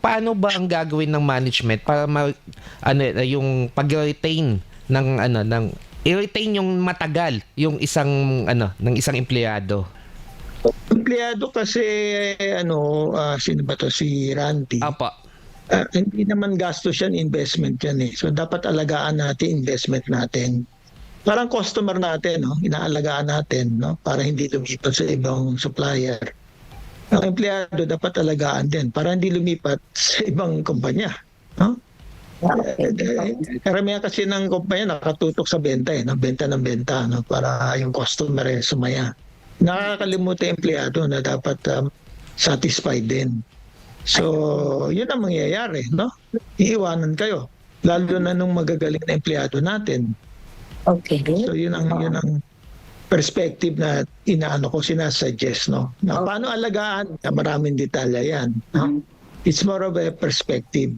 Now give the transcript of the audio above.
paano ba ang gagawin ng management para yung pag-retain ng i-retain yung matagal yung isang ng isang empleyado? Empleyado kasi sino ba to, si Randy? Apa. Hindi naman gastos yan, investment yan eh. So dapat alagaan natin investment natin. Parang customer natin, no? Inaalagaan natin, no? Para hindi lumipat sa ibang supplier. Ang empleyado dapat alagaan din para hindi lumipat sa ibang kumpanya, no? Karamihan kasi ng kumpanya nakatutok sa benta no? Benta ng benta, no? Para yung customer sumaya. Nakakalimutan yung empleyado na dapat satisfied din. So, yun ang mangyayari, no? Iiwanan kayo. Lalo na nung magagaling na empleyado natin. Okay. So, yun ang perspective na sinasuggest, no? Na paano alagaan? Maraming detalya yan. No? It's more of a perspective.